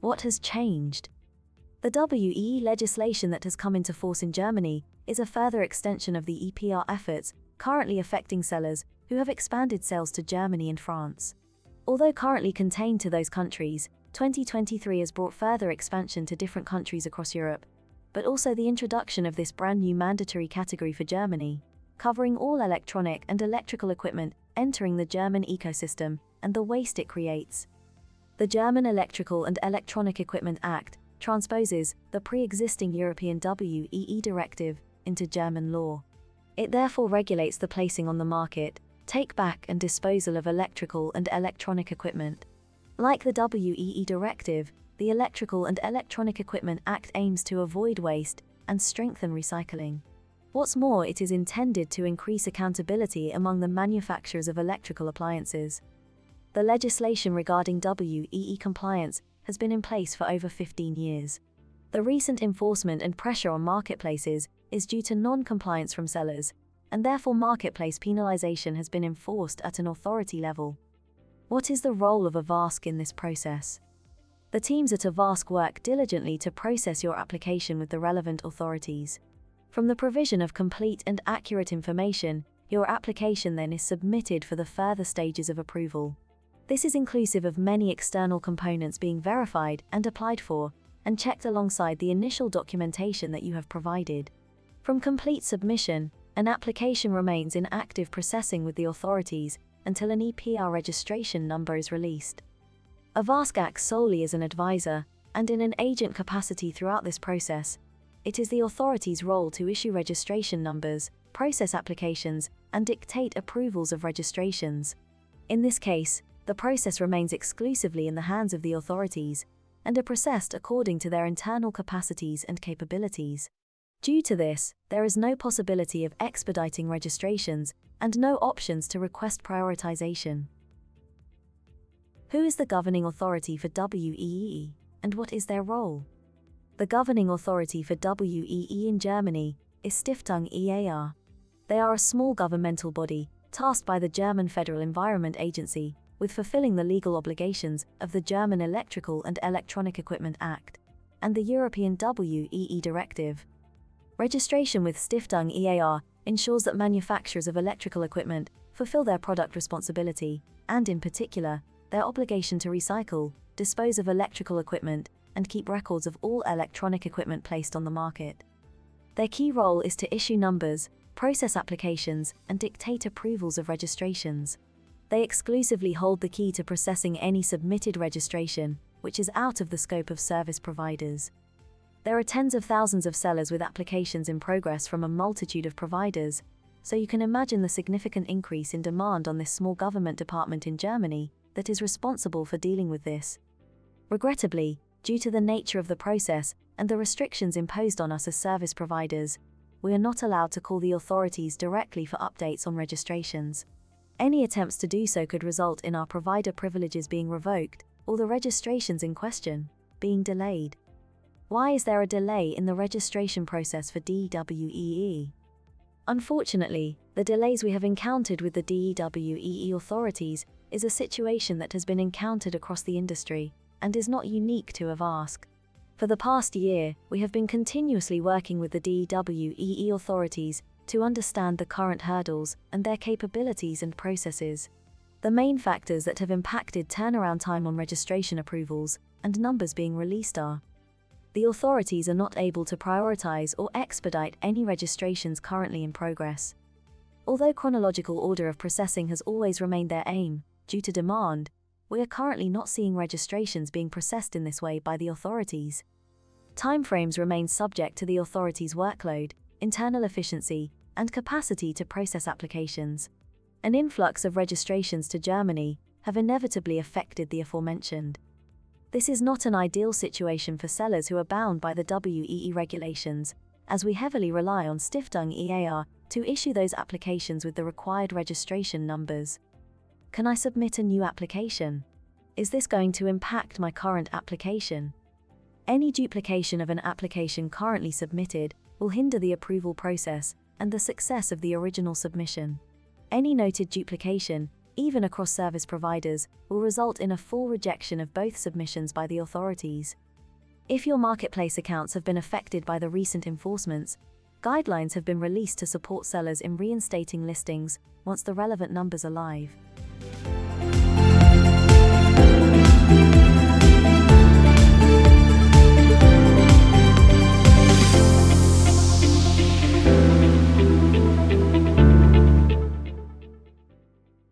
What has changed? The WEEE legislation that has come into force in Germany is a further extension of the EPR efforts currently affecting sellers who have expanded sales to Germany and France. Although currently contained to those countries, 2023 has brought further expansion to different countries across Europe, but also the introduction of this brand new mandatory category for Germany, covering all electronic and electrical equipment entering the German ecosystem and the waste it creates. The German Electrical and Electronic Equipment Act transposes the pre-existing European WEEE directive into German law. It therefore regulates the placing on the market, take-back and disposal of electrical and electronic equipment. Like the WEEE directive, the Electrical and Electronic Equipment Act aims to avoid waste and strengthen recycling. What's more, it is intended to increase accountability among the manufacturers of electrical appliances. The legislation regarding WEEE compliance has been in place for over 15 years. The recent enforcement and pressure on marketplaces is due to non-compliance from sellers, and therefore marketplace penalisation has been enforced at an authority level. What is the role of AVASK in this process? The teams at AVASK work diligently to process your application with the relevant authorities. From the provision of complete and accurate information, your application then is submitted for the further stages of approval. This is inclusive of many external components being verified and applied for, and checked alongside the initial documentation that you have provided. From complete submission, an application remains in active processing with the authorities until an EPR registration number is released. AVASK acts solely as an advisor, and in an agent capacity throughout this process. It is the authorities' role to issue registration numbers, process applications, and dictate approvals of registrations. In this case, the process remains exclusively in the hands of the authorities, and are processed according to their internal capacities and capabilities. Due to this, there is no possibility of expediting registrations and no options to request prioritization. Who is the governing authority for WEEE, and what is their role? The governing authority for WEEE in Germany is Stiftung EAR. They are a small governmental body tasked by the German Federal Environment Agency with fulfilling the legal obligations of the German Electrical and Electronic Equipment Act and the European WEEE Directive. Registration with Stiftung EAR ensures that manufacturers of electrical equipment fulfill their product responsibility and, in particular, their obligation to recycle, dispose of electrical equipment, and keep records of all electronic equipment placed on the market. Their key role is to issue numbers, process applications, and dictate approvals of registrations. They exclusively hold the key to processing any submitted registration, which is out of the scope of service providers. There are tens of thousands of sellers with applications in progress from a multitude of providers, so you can imagine the significant increase in demand on this small government department in Germany that is responsible for dealing with this. Regrettably, due to the nature of the process and the restrictions imposed on us as service providers, we are not allowed to call the authorities directly for updates on registrations. Any attempts to do so could result in our provider privileges being revoked or the registrations in question being delayed. Why is there a delay in the registration process for DWEE? Unfortunately, the delays we have encountered with the DWEE authorities is a situation that has been encountered across the industry and is not unique to AVASK. For the past year, we have been continuously working with the DWEE authorities to understand the current hurdles and their capabilities and processes. The main factors that have impacted turnaround time on registration approvals and numbers being released are: the authorities are not able to prioritize or expedite any registrations currently in progress. Although chronological order of processing has always remained their aim, due to demand, we are currently not seeing registrations being processed in this way by the authorities. Timeframes remain subject to the authorities' workload, internal efficiency, and capacity to process applications. An influx of registrations to Germany have inevitably affected the aforementioned. This is not an ideal situation for sellers who are bound by the WEEE regulations, as we heavily rely on Stiftung EAR to issue those applications with the required registration numbers. Can I submit a new application? Is this going to impact my current application? Any duplication of an application currently submitted will hinder the approval process and the success of the original submission. Any noted duplication even across service providers, will result in a full rejection of both submissions by the authorities. If your marketplace accounts have been affected by the recent enforcements, guidelines have been released to support sellers in reinstating listings once the relevant numbers are live.